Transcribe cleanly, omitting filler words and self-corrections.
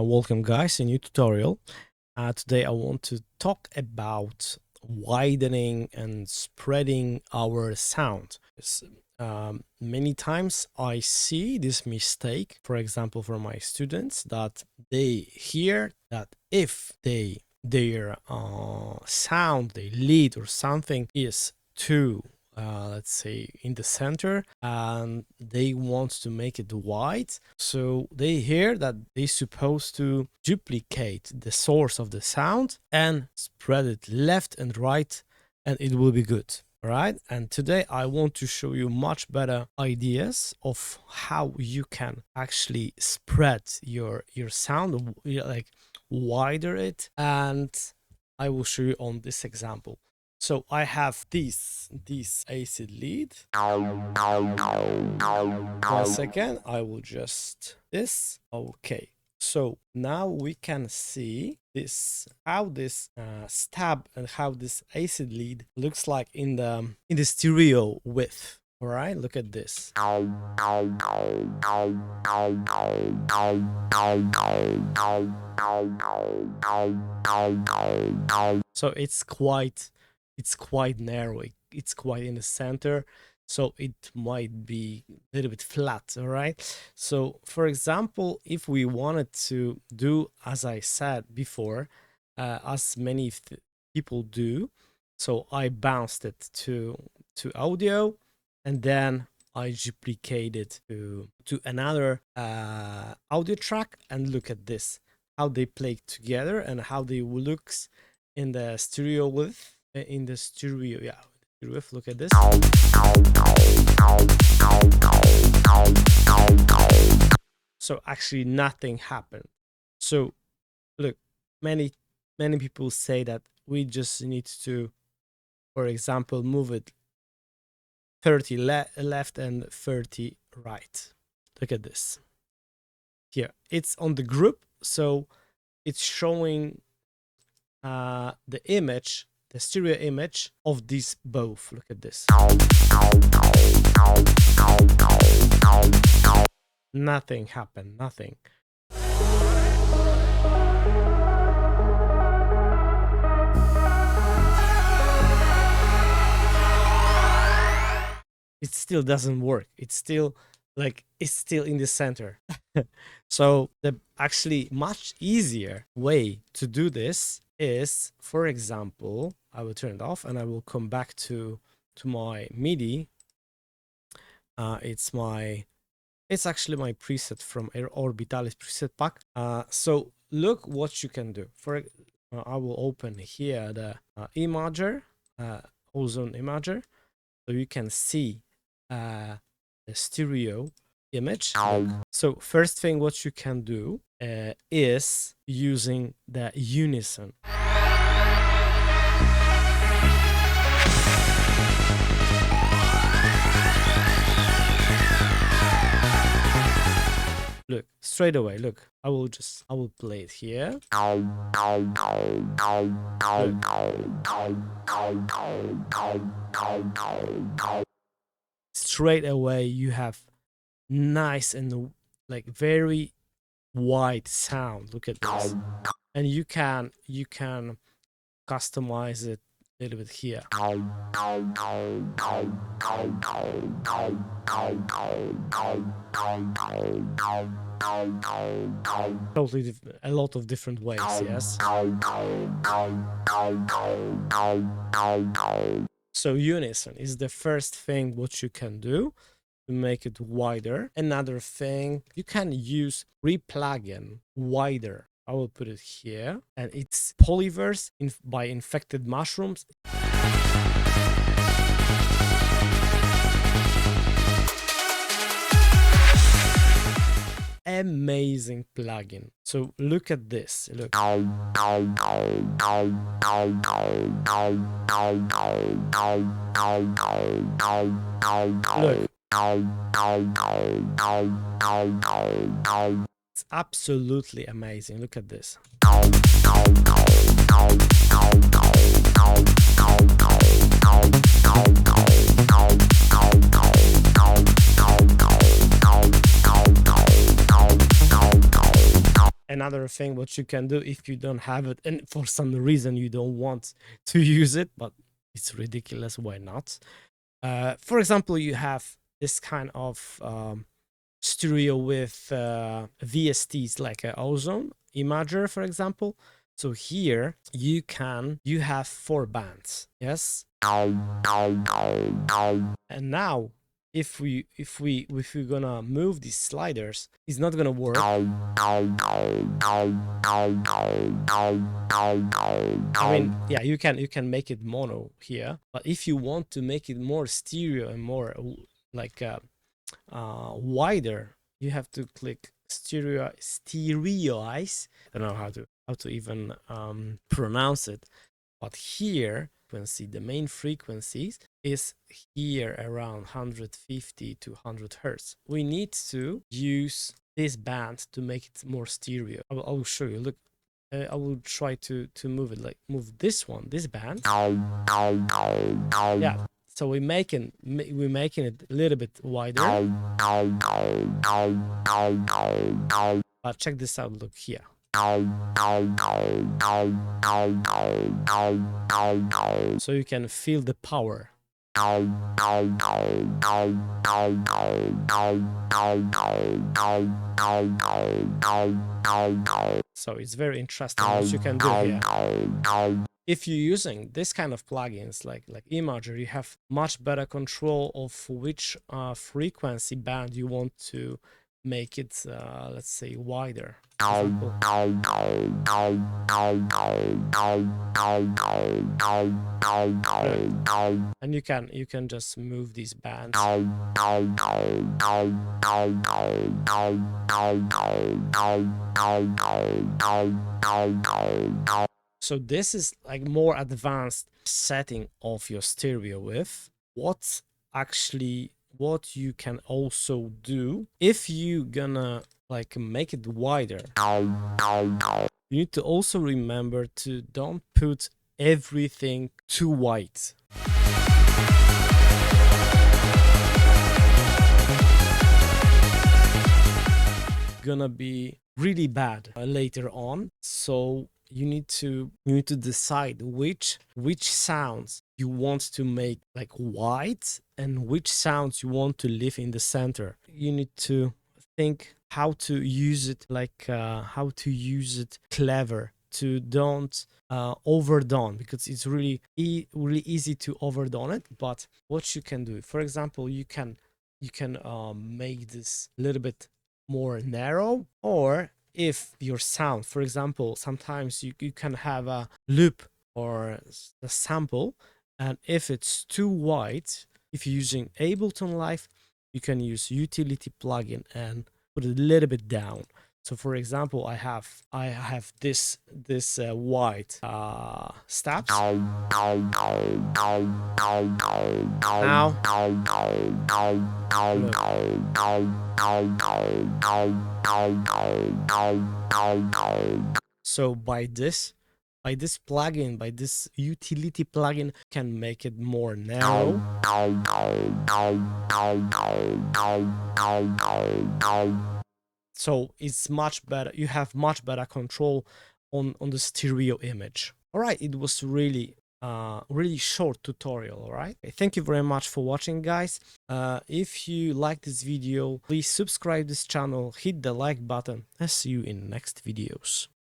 Welcome guys, a new tutorial. Today I want to talk about widening and spreading our sound. Many times I see this mistake, for example, from my students, that they hear that if their sound, their lead or something is too let's say in the center and they want to make it wide, so they hear that they're supposed to duplicate the source of the sound and spread it left and right and it will be good. All right, and today I want to show you much better ideas of how you can actually spread your sound, like wider it, and I will show you on this example. So I have this acid lead. 1 second, I will just this. Okay, so now we can see this, how this stab and how this acid lead looks like in the stereo width. All right, look at this. So it's quite narrow, it's quite in the center, so it might be a little bit flat. All right, so for example, if we wanted to do as I said before, as many people do, so I bounced it to audio and then I duplicate it to another audio track, and look at this, how they play together and how they looks in the stereo width. In the stereo, yeah, look at this. So actually nothing happened. So look, many people say that we just need to, for example, move it 30 left and 30 right. Look at this here, it's on the group, so it's showing the image, the stereo image of these both. Look at this. Nothing happened, nothing. It still doesn't work. It's still in the center. So the actually much easier way to do this is, for example, I will turn it off and I will come back to my MIDI. It's actually my preset from 𝗘-𝗪𝗘𝗘 preset pack. So look what you can do. I will open here the imager, ozone imager, so you can see the stereo image. So first thing what you can do is using the unison. Look, straight away, look, I will play it here. Look. Straight away you have nice and like very wide sound. Look at this, and you can customize it a little bit here. Totally a lot of different ways. Yes. So unison is the first thing what you can do to make it wider. Another thing, you can use plugin wider. I will put it here, and it's Polyverse by Infected Mushrooms. Amazing plugin. So look at this. Look. Look. It's absolutely amazing. Look at this. another thing what you can do if you don't have it and for some reason you don't want to use it, but it's ridiculous, why not? For example, you have this kind of stereo with VSTs like ozone imager, for example. So here you have 4 bands, yes. And now if we're gonna move these sliders, it's not gonna work. I mean, yeah, you can make it mono here, but if you want to make it more stereo and more like wider, you have to click stereoize. I don't know how to even pronounce it, but here frequency, the main frequencies is here around 150 to 100 hertz. We need to use this band to make it more stereo. I will show you. Look, I will try to move it, like move this band. Yeah. So we're making it a little bit wider. But check this out. Look here. So you can feel the power. So it's very interesting what you can do here. If you're using this kind of plugins like Imager, you have much better control of which frequency band you want to make it, let's say, wider. And you can just move these bands. So this is like more advanced setting of your stereo with what you can also do if you gonna like make it wider. You need to also remember to don't put everything too white. Gonna be really bad later on, so you need to decide which sounds you want to make like white and which sounds you want to leave in the center. You need to think how to use it, like how to use it clever, to don't overdone, because it's really easy to overdone it. But what you can do, for example, you can make this a little bit more narrow, or if your sound, for example, sometimes you can have a loop or a sample, and if it's too wide, if you're using Ableton Live, you can use utility plugin and put it a little bit down. So for example, I have this white steps. So by this plugin, by this utility plugin, can make it more narrow. So it's much better. You have much better control on the stereo image. All right, it was really short tutorial. All right, thank you very much for watching, guys. If you like this video, please subscribe this channel, hit the like button, and see you in next videos.